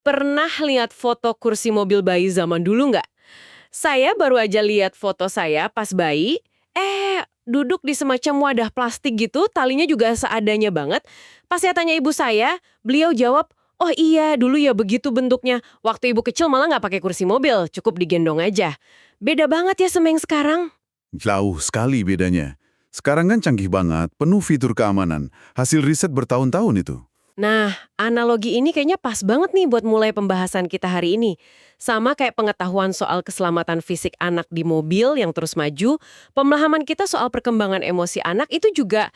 Pernah lihat foto kursi mobil bayi zaman dulu nggak? Saya baru aja lihat foto saya pas bayi, duduk di semacam wadah plastik gitu, talinya juga seadanya banget. Pas saya tanya ibu saya, beliau jawab, oh iya dulu ya begitu bentuknya. Waktu ibu kecil malah nggak pakai kursi mobil, cukup digendong aja. Beda banget ya sama yang sekarang. Jauh sekali bedanya. Sekarang kan canggih banget, penuh fitur keamanan. Hasil riset bertahun-tahun itu. Nah, analogi ini kayaknya pas banget nih buat mulai pembahasan kita hari ini. Sama kayak pengetahuan soal keselamatan fisik anak di mobil yang terus maju, pemahaman kita soal perkembangan emosi anak itu juga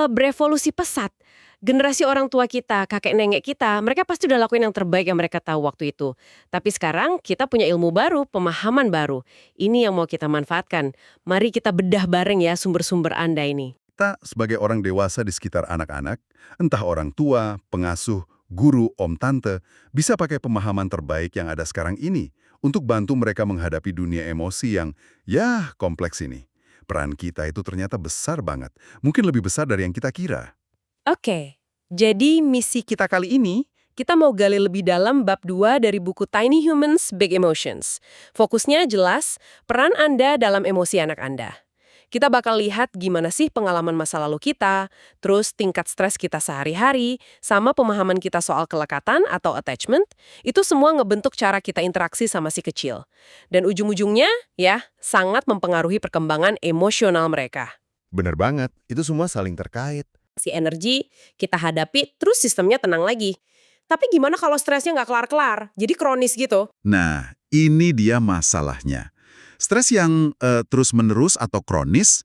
berevolusi pesat. Generasi orang tua kita, kakek nenek kita, mereka pasti udah lakuin yang terbaik yang mereka tahu waktu itu. Tapi sekarang kita punya ilmu baru, pemahaman baru. Ini yang mau kita manfaatkan. Mari kita bedah bareng ya sumber-sumber Anda ini. Kita sebagai orang dewasa di sekitar anak-anak, entah orang tua, pengasuh, guru, om tante, bisa pakai pemahaman terbaik yang ada sekarang ini untuk bantu mereka menghadapi dunia emosi yang, ya, kompleks ini. Peran kita itu ternyata besar banget, mungkin lebih besar dari yang kita kira. Oke, jadi misi kita kali ini, kita mau gali lebih dalam bab 2 dari buku Tiny Humans, Big Emotions. Fokusnya jelas, peran Anda dalam emosi anak Anda. Kita bakal lihat gimana sih pengalaman masa lalu kita, terus tingkat stres kita sehari-hari, sama pemahaman kita soal kelekatan atau attachment, itu semua ngebentuk cara kita interaksi sama si kecil. Dan ujung-ujungnya, ya, sangat mempengaruhi perkembangan emosional mereka. Bener banget, itu semua saling terkait. Si energi, kita hadapi, terus sistemnya tenang lagi. Tapi gimana kalau stresnya nggak kelar-kelar? Jadi kronis gitu. Nah, ini dia masalahnya. Stres yang terus-menerus atau kronis,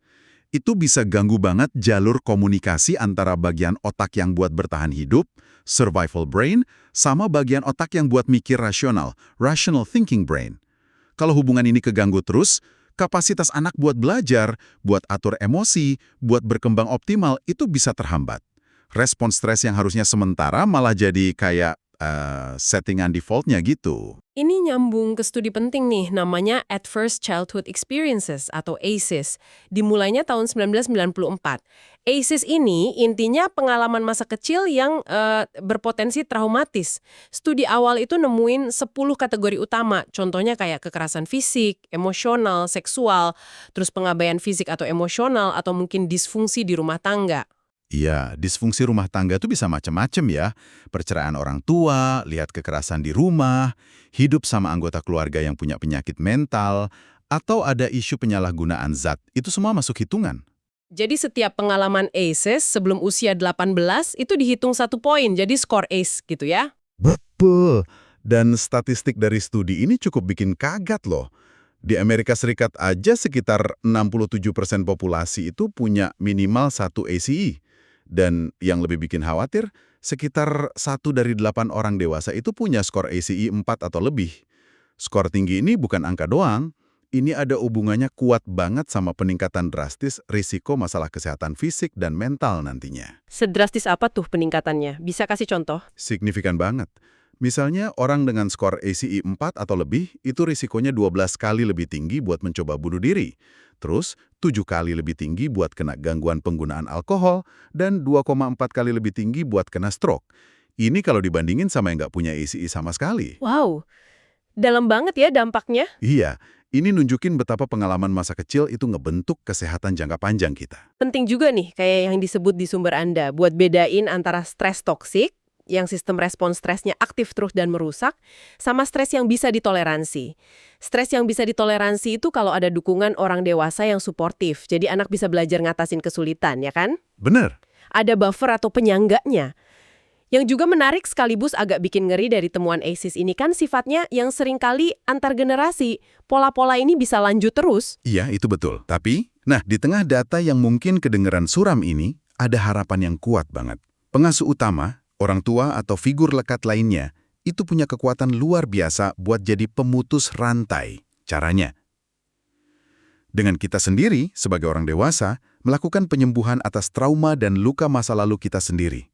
itu bisa ganggu banget jalur komunikasi antara bagian otak yang buat bertahan hidup, survival brain, sama bagian otak yang buat mikir rasional, rational thinking brain. Kalau hubungan ini keganggu terus, kapasitas anak buat belajar, buat atur emosi, buat berkembang optimal, itu bisa terhambat. Respon stres yang harusnya sementara malah jadi kayak settingan defaultnya gitu. Ini nyambung ke studi penting nih, namanya Adverse Childhood Experiences atau ACEs. Dimulainya tahun 1994. ACEs ini intinya pengalaman masa kecil yang berpotensi traumatis. Studi awal itu nemuin 10 kategori utama, contohnya kayak kekerasan fisik, emosional, seksual, terus pengabaian fisik atau emosional, atau mungkin disfungsi di rumah tangga. Iya, disfungsi rumah tangga itu bisa macam-macam ya. Perceraian orang tua, lihat kekerasan di rumah, hidup sama anggota keluarga yang punya penyakit mental, atau ada isu penyalahgunaan zat. Itu semua masuk hitungan. Jadi setiap pengalaman ACEs sebelum usia 18 itu dihitung 1 poin, jadi skor ACE gitu ya. Betul. Dan statistik dari studi ini cukup bikin kaget loh. Di Amerika Serikat aja sekitar 67% populasi itu punya minimal 1 ACE. Dan yang lebih bikin khawatir, sekitar 1 dari 8 orang dewasa itu punya skor ACE 4 atau lebih. Skor tinggi ini bukan angka doang, ini ada hubungannya kuat banget sama peningkatan drastis risiko masalah kesehatan fisik dan mental nantinya. Sedrastis apa tuh peningkatannya? Bisa kasih contoh? Signifikan banget. Misalnya orang dengan skor ACE 4 atau lebih, itu risikonya 12 kali lebih tinggi buat mencoba bunuh diri. Terus, 7 kali lebih tinggi buat kena gangguan penggunaan alkohol, dan 2,4 kali lebih tinggi buat kena stroke. Ini kalau dibandingin sama yang nggak punya ACE sama sekali. Wow, dalam banget ya dampaknya. Iya, ini nunjukin betapa pengalaman masa kecil itu ngebentuk kesehatan jangka panjang kita. Penting juga nih, kayak yang disebut di sumber Anda, buat bedain antara stres toksik, yang sistem respon stresnya aktif terus dan merusak, sama stres yang bisa ditoleransi. Stres yang bisa ditoleransi itu kalau ada dukungan orang dewasa yang suportif, jadi anak bisa belajar ngatasin kesulitan, ya kan? Bener. Ada buffer atau penyangganya. Yang juga menarik sekaligus agak bikin ngeri dari temuan ACEs ini kan sifatnya yang seringkali antar generasi. Pola-pola ini bisa lanjut terus. Iya, itu betul. Tapi, di tengah data yang mungkin kedengeran suram ini, ada harapan yang kuat banget. Pengasuh utama, orang tua atau figur lekat lainnya, itu punya kekuatan luar biasa buat jadi pemutus rantai. Caranya, dengan kita sendiri, sebagai orang dewasa, melakukan penyembuhan atas trauma dan luka masa lalu kita sendiri.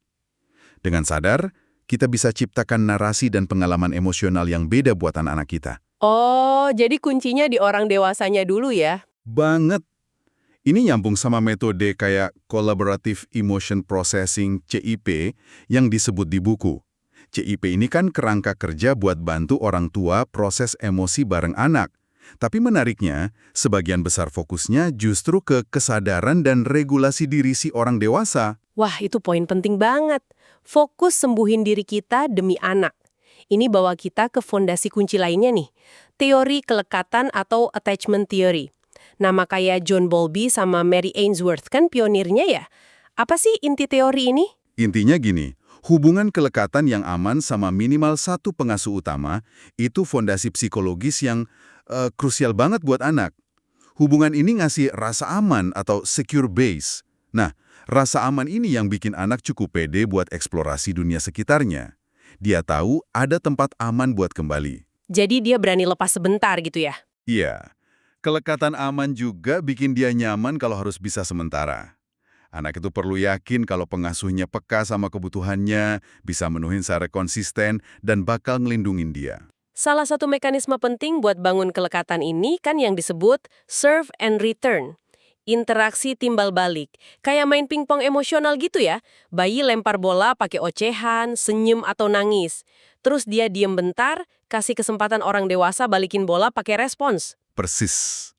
Dengan sadar, kita bisa ciptakan narasi dan pengalaman emosional yang beda buat anak-anak kita. Oh, jadi kuncinya di orang dewasanya dulu ya? Banget. Ini nyambung sama metode kayak Collaborative Emotion Processing (CIP) yang disebut di buku. CIP ini kan kerangka kerja buat bantu orang tua proses emosi bareng anak. Tapi menariknya, sebagian besar fokusnya justru ke kesadaran dan regulasi diri si orang dewasa. Wah, itu poin penting banget. Fokus sembuhin diri kita demi anak. Ini bawa kita ke fondasi kunci lainnya nih. Teori kelekatan atau attachment theory. Nama kayak John Bowlby sama Mary Ainsworth kan pionirnya ya. Apa sih inti teori ini? Intinya gini, hubungan kelekatan yang aman sama minimal satu pengasuh utama itu fondasi psikologis yang krusial banget buat anak. Hubungan ini ngasih rasa aman atau secure base. Nah, rasa aman ini yang bikin anak cukup pede buat eksplorasi dunia sekitarnya. Dia tahu ada tempat aman buat kembali. Jadi dia berani lepas sebentar gitu ya? Iya, kelekatan aman juga bikin dia nyaman kalau harus bisa sementara. Anak itu perlu yakin kalau pengasuhnya peka sama kebutuhannya, bisa menuhin secara konsisten, dan bakal ngelindungin dia. Salah satu mekanisme penting buat bangun kelekatan ini kan yang disebut serve and return. Interaksi timbal balik. Kayak main pingpong emosional gitu ya. Bayi lempar bola pakai ocehan, senyum atau nangis. Terus dia diem bentar, kasih kesempatan orang dewasa balikin bola pakai respons. Persis.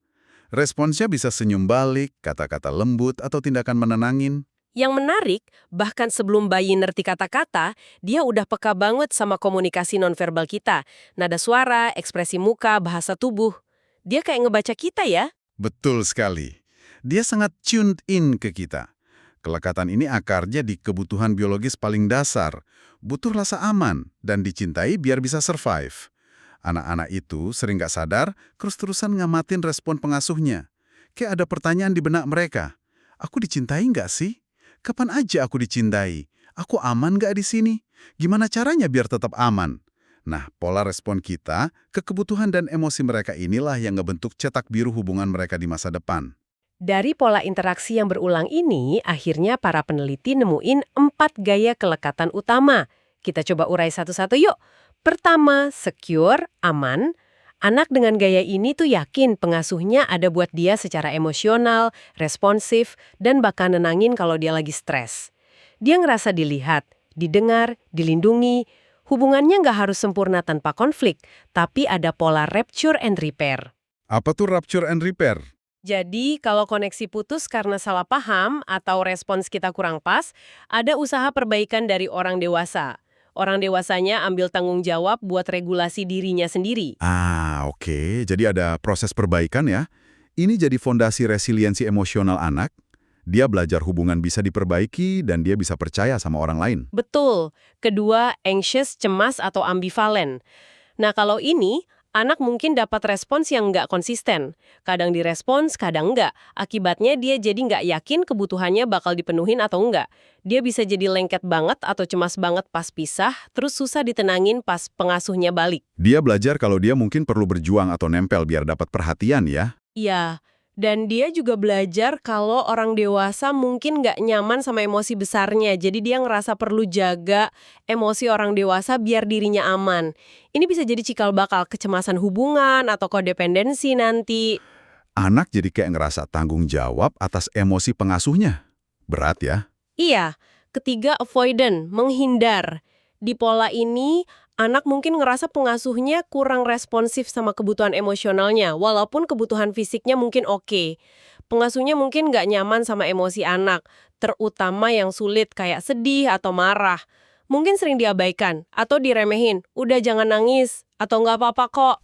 Responsnya bisa senyum balik, kata-kata lembut, atau tindakan menenangin. Yang menarik, bahkan sebelum bayi ngerti kata-kata, dia udah peka banget sama komunikasi nonverbal kita. Nada suara, ekspresi muka, bahasa tubuh. Dia kayak ngebaca kita ya. Betul sekali. Dia sangat tuned in ke kita. Kelekatan ini akarnya di kebutuhan biologis paling dasar. Butuh rasa aman dan dicintai biar bisa survive. Anak-anak itu sering nggak sadar, terus-terusan ngamatin respon pengasuhnya. Kayak ada pertanyaan di benak mereka. Aku dicintai nggak sih? Kapan aja aku dicintai? Aku aman nggak di sini? Gimana caranya biar tetap aman? Nah, pola respon kita ke kebutuhan dan emosi mereka inilah yang ngebentuk cetak biru hubungan mereka di masa depan. Dari pola interaksi yang berulang ini, akhirnya para peneliti nemuin 4 gaya kelekatan utama. Kita coba urai satu-satu yuk. Pertama, secure, aman. Anak dengan gaya ini tuh yakin pengasuhnya ada buat dia secara emosional, responsif, dan bahkan nenangin kalau dia lagi stres. Dia ngerasa dilihat, didengar, dilindungi. Hubungannya nggak harus sempurna tanpa konflik, tapi ada pola rapture and repair. Apa tuh rapture and repair? Jadi, kalau koneksi putus karena salah paham atau respons kita kurang pas, ada usaha perbaikan dari orang dewasa. Orang dewasanya ambil tanggung jawab buat regulasi dirinya sendiri. Oke. Jadi ada proses perbaikan ya. Ini jadi fondasi resiliensi emosional anak. Dia belajar hubungan bisa diperbaiki dan dia bisa percaya sama orang lain. Betul. Kedua, anxious, cemas, atau ambivalen. Nah, kalau ini, anak mungkin dapat respons yang nggak konsisten. Kadang direspons, kadang nggak. Akibatnya dia jadi nggak yakin kebutuhannya bakal dipenuhin atau nggak. Dia bisa jadi lengket banget atau cemas banget pas pisah, terus susah ditenangin pas pengasuhnya balik. Dia belajar kalau dia mungkin perlu berjuang atau nempel biar dapat perhatian ya. Iya, dan dia juga belajar kalau orang dewasa mungkin nggak nyaman sama emosi besarnya. Jadi dia ngerasa perlu jaga emosi orang dewasa biar dirinya aman. Ini bisa jadi cikal bakal kecemasan hubungan atau kodependensi nanti. Anak jadi kayak ngerasa tanggung jawab atas emosi pengasuhnya. Berat ya. Iya, ketiga avoidant, menghindar. Di pola ini, anak mungkin ngerasa pengasuhnya kurang responsif sama kebutuhan emosionalnya, walaupun kebutuhan fisiknya mungkin oke. Pengasuhnya mungkin nggak nyaman sama emosi anak, terutama yang sulit kayak sedih atau marah. Mungkin sering diabaikan atau diremehin, udah jangan nangis, atau nggak apa-apa kok.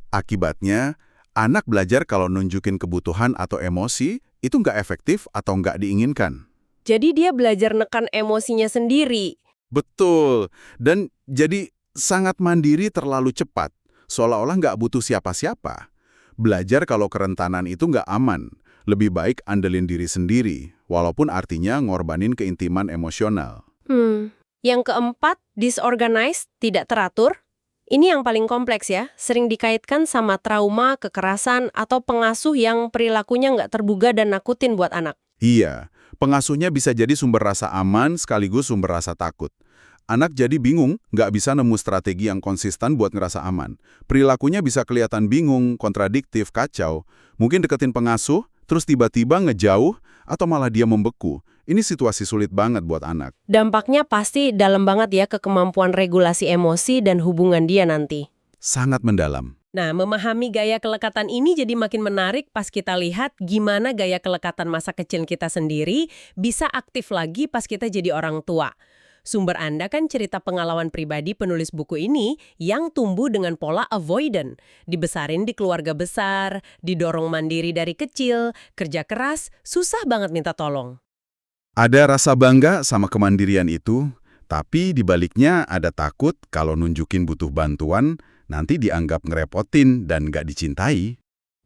Akibatnya, anak belajar kalau nunjukin kebutuhan atau emosi itu nggak efektif atau nggak diinginkan. Jadi dia belajar nekan emosinya sendiri. Betul. Dan jadi sangat mandiri terlalu cepat. Seolah-olah nggak butuh siapa-siapa. Belajar kalau kerentanan itu nggak aman. Lebih baik andelin diri sendiri. Walaupun artinya ngorbanin keintiman emosional. Yang keempat, disorganized, tidak teratur. Ini yang paling kompleks ya. Sering dikaitkan sama trauma, kekerasan, atau pengasuh yang perilakunya nggak terduga dan nakutin buat anak. Iya. Pengasuhnya bisa jadi sumber rasa aman sekaligus sumber rasa takut. Anak jadi bingung, nggak bisa nemu strategi yang konsisten buat ngerasa aman. Perilakunya bisa kelihatan bingung, kontradiktif, kacau. Mungkin deketin pengasuh, terus tiba-tiba ngejauh, atau malah dia membeku. Ini situasi sulit banget buat anak. Dampaknya pasti dalam banget ya ke kemampuan regulasi emosi dan hubungan dia nanti. Sangat mendalam. Nah, memahami gaya kelekatan ini jadi makin menarik pas kita lihat gimana gaya kelekatan masa kecil kita sendiri bisa aktif lagi pas kita jadi orang tua. Sumber Anda kan cerita pengalaman pribadi penulis buku ini yang tumbuh dengan pola avoidant. Dibesarin di keluarga besar, didorong mandiri dari kecil, kerja keras, susah banget minta tolong. Ada rasa bangga sama kemandirian itu, tapi di baliknya ada takut kalau nunjukin butuh bantuan, nanti dianggap ngerepotin dan nggak dicintai.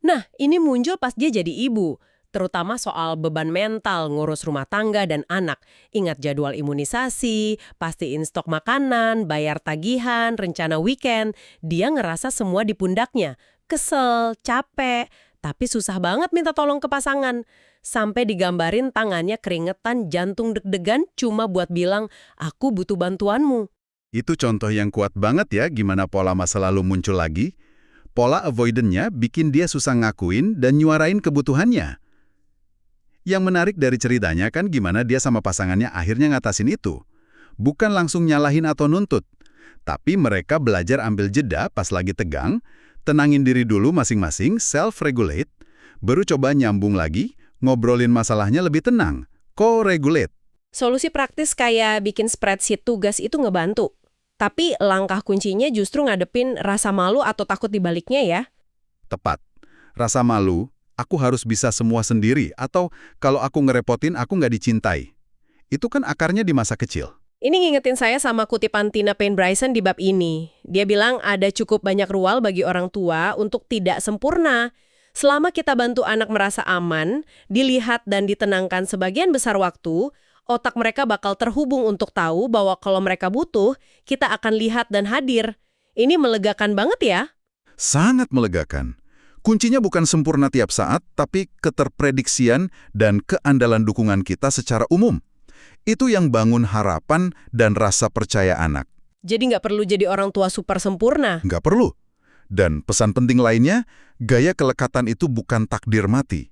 Nah, ini muncul pas dia jadi ibu. Terutama soal beban mental, ngurus rumah tangga dan anak. Ingat jadwal imunisasi, pastiin stok makanan, bayar tagihan, rencana weekend. Dia ngerasa semua di pundaknya. Kesel, capek, tapi susah banget minta tolong ke pasangan. Sampai digambarin tangannya keringetan, jantung deg-degan cuma buat bilang, aku butuh bantuanmu. Itu contoh yang kuat banget ya gimana pola masa lalu muncul lagi. Pola avoidant-nya bikin dia susah ngakuin dan nyuarain kebutuhannya. Yang menarik dari ceritanya kan gimana dia sama pasangannya akhirnya ngatasin itu. Bukan langsung nyalahin atau nuntut, tapi mereka belajar ambil jeda pas lagi tegang, tenangin diri dulu masing-masing, self-regulate, baru coba nyambung lagi, ngobrolin masalahnya lebih tenang, co-regulate. Solusi praktis kayak bikin spreadsheet tugas itu ngebantu. Tapi langkah kuncinya justru ngadepin rasa malu atau takut dibaliknya ya. Tepat. Rasa malu, aku harus bisa semua sendiri, atau kalau aku ngerepotin, aku nggak dicintai. Itu kan akarnya di masa kecil. Ini ngingetin saya sama kutipan Tina Payne Bryson di bab ini. Dia bilang ada cukup banyak ruang bagi orang tua untuk tidak sempurna. Selama kita bantu anak merasa aman, dilihat dan ditenangkan sebagian besar waktu, otak mereka bakal terhubung untuk tahu bahwa kalau mereka butuh, kita akan lihat dan hadir. Ini melegakan banget ya. Sangat melegakan. Kuncinya bukan sempurna tiap saat, tapi keterprediksian dan keandalan dukungan kita secara umum. Itu yang bangun harapan dan rasa percaya anak. Jadi nggak perlu jadi orang tua super sempurna. Nggak perlu. Dan pesan penting lainnya, gaya kelekatan itu bukan takdir mati.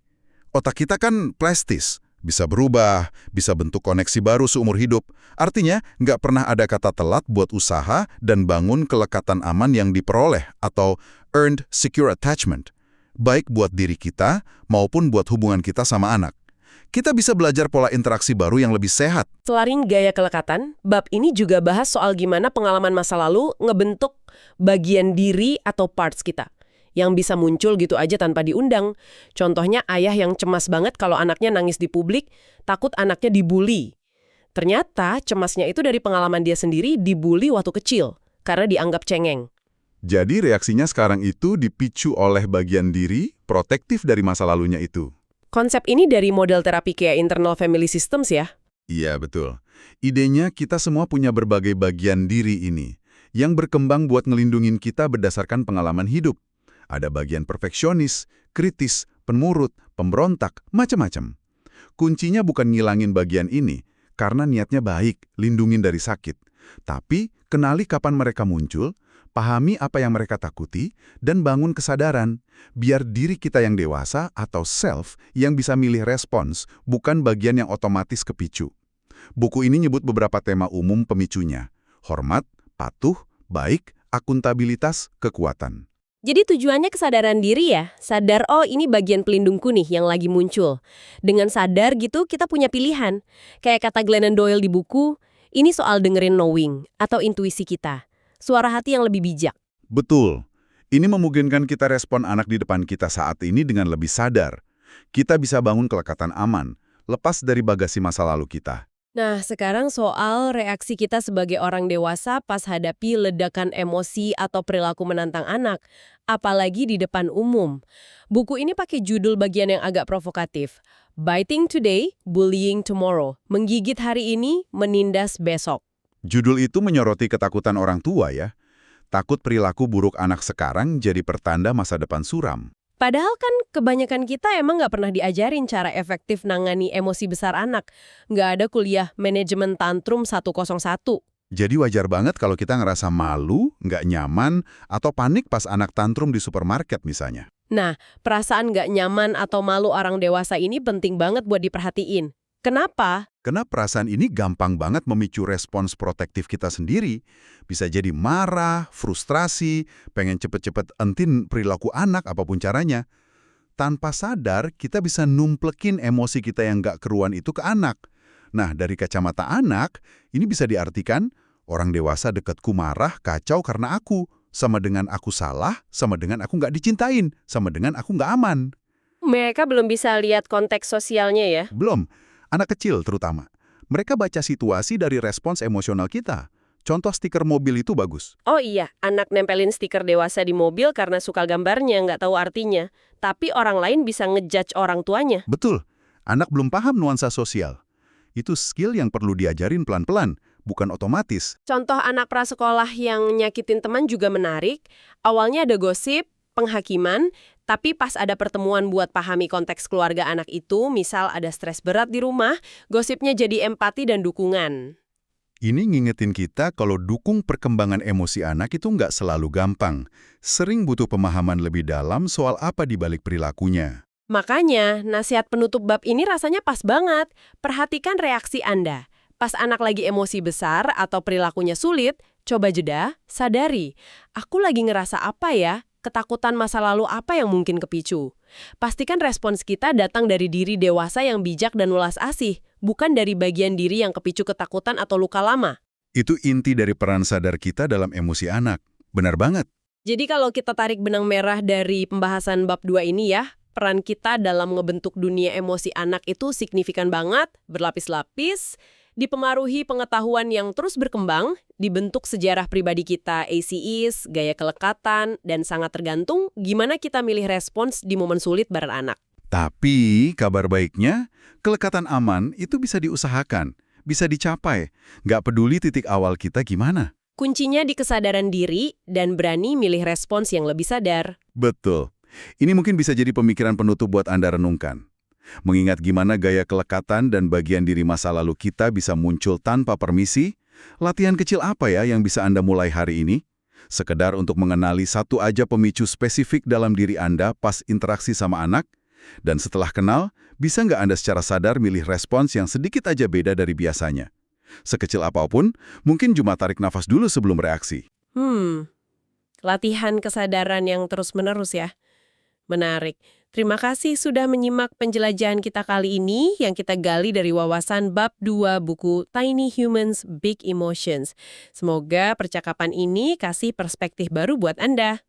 Otak kita kan plastis, bisa berubah, bisa bentuk koneksi baru seumur hidup. Artinya, nggak pernah ada kata telat buat usaha dan bangun kelekatan aman yang diperoleh atau earned secure attachment. Baik buat diri kita maupun buat hubungan kita sama anak. Kita bisa belajar pola interaksi baru yang lebih sehat. Selain gaya kelekatan, bab ini juga bahas soal gimana pengalaman masa lalu ngebentuk bagian diri atau parts kita yang bisa muncul gitu aja tanpa diundang. Contohnya ayah yang cemas banget kalau anaknya nangis di publik, takut anaknya dibully. Ternyata cemasnya itu dari pengalaman dia sendiri dibully waktu kecil karena dianggap cengeng. Jadi reaksinya sekarang itu dipicu oleh bagian diri protektif dari masa lalunya itu. Konsep ini dari model terapi kayak internal family systems ya? Iya, betul. Idenya kita semua punya berbagai bagian diri ini yang berkembang buat ngelindungin kita berdasarkan pengalaman hidup. Ada bagian perfeksionis, kritis, penurut, pemberontak, macam-macam. Kuncinya bukan ngilangin bagian ini, karena niatnya baik, lindungin dari sakit. Tapi, kenali kapan mereka muncul, pahami apa yang mereka takuti, dan bangun kesadaran, biar diri kita yang dewasa atau self yang bisa milih respons, bukan bagian yang otomatis kepicu. Buku ini nyebut beberapa tema umum pemicunya: hormat, patuh, baik, akuntabilitas, kekuatan. Jadi tujuannya kesadaran diri ya? Sadar, oh ini bagian pelindungku nih yang lagi muncul. Dengan sadar gitu, kita punya pilihan. Kayak kata Glennon Doyle di buku, ini soal dengerin knowing atau intuisi kita. Suara hati yang lebih bijak. Betul. Ini memungkinkan kita respon anak di depan kita saat ini dengan lebih sadar. Kita bisa bangun kelekatan aman, lepas dari bagasi masa lalu kita. Nah, sekarang soal reaksi kita sebagai orang dewasa pas hadapi ledakan emosi atau perilaku menantang anak, apalagi di depan umum. Buku ini pakai judul bagian yang agak provokatif. Biting Today, Bullying Tomorrow. Menggigit hari ini, menindas besok. Judul itu menyoroti ketakutan orang tua ya. Takut perilaku buruk anak sekarang jadi pertanda masa depan suram. Padahal kan kebanyakan kita emang nggak pernah diajarin cara efektif nangani emosi besar anak. Nggak ada kuliah manajemen tantrum 101. Jadi wajar banget kalau kita ngerasa malu, nggak nyaman, atau panik pas anak tantrum di supermarket misalnya. Nah, perasaan nggak nyaman atau malu orang dewasa ini penting banget buat diperhatiin. Kenapa? Karena perasaan ini gampang banget memicu respons protektif kita sendiri. Bisa jadi marah, frustrasi, pengen cepet-cepet entin perilaku anak apapun caranya. Tanpa sadar, kita bisa numplekin emosi kita yang nggak keruan itu ke anak. Nah, dari kacamata anak, ini bisa diartikan, orang dewasa dekatku marah, kacau karena aku. Sama dengan aku salah, sama dengan aku nggak dicintain, sama dengan aku nggak aman. Mereka belum bisa lihat konteks sosialnya ya. Belum, anak kecil terutama. Mereka baca situasi dari respons emosional kita. Contoh stiker mobil itu bagus. Oh iya, anak nempelin stiker dewasa di mobil karena suka gambarnya, nggak tahu artinya. Tapi orang lain bisa ngejudge orang tuanya. Betul, anak belum paham nuansa sosial. Itu skill yang perlu diajarin pelan-pelan, bukan otomatis. Contoh anak prasekolah yang nyakitin teman juga menarik. Awalnya ada gosip, penghakiman, tapi pas ada pertemuan buat pahami konteks keluarga anak itu, misal ada stres berat di rumah, gosipnya jadi empati dan dukungan. Ini ngingetin kita kalau dukung perkembangan emosi anak itu nggak selalu gampang. Sering butuh pemahaman lebih dalam soal apa di balik perilakunya. Makanya, nasihat penutup bab ini rasanya pas banget. Perhatikan reaksi Anda. Pas anak lagi emosi besar atau perilakunya sulit, coba jeda, sadari. Aku lagi ngerasa apa ya? Ketakutan masa lalu apa yang mungkin kepicu? Pastikan respons kita datang dari diri dewasa yang bijak dan welas asih, bukan dari bagian diri yang kepicu ketakutan atau luka lama. Itu inti dari peran sadar kita dalam emosi anak. Benar banget. Jadi kalau kita tarik benang merah dari pembahasan bab 2 ini ya, peran kita dalam ngebentuk dunia emosi anak itu signifikan banget, berlapis-lapis, dipengaruhi pengetahuan yang terus berkembang, dibentuk sejarah pribadi kita, ACEs, gaya kelekatan, dan sangat tergantung gimana kita milih respons di momen sulit bareng anak. Tapi kabar baiknya, kelekatan aman itu bisa diusahakan, bisa dicapai. Nggak peduli titik awal kita gimana. Kuncinya di kesadaran diri dan berani milih respons yang lebih sadar. Betul. Ini mungkin bisa jadi pemikiran penutup buat Anda renungkan. Mengingat gimana gaya kelekatan dan bagian diri masa lalu kita bisa muncul tanpa permisi, latihan kecil apa ya yang bisa Anda mulai hari ini? Sekedar untuk mengenali satu aja pemicu spesifik dalam diri Anda pas interaksi sama anak, dan setelah kenal, bisa nggak Anda secara sadar milih respons yang sedikit aja beda dari biasanya? Sekecil apapun, mungkin cuma tarik nafas dulu sebelum reaksi. Latihan kesadaran yang terus-menerus ya. Menarik. Terima kasih sudah menyimak penjelajahan kita kali ini yang kita gali dari wawasan bab 2 buku Tiny Humans, Big Emotions. Semoga percakapan ini kasih perspektif baru buat Anda.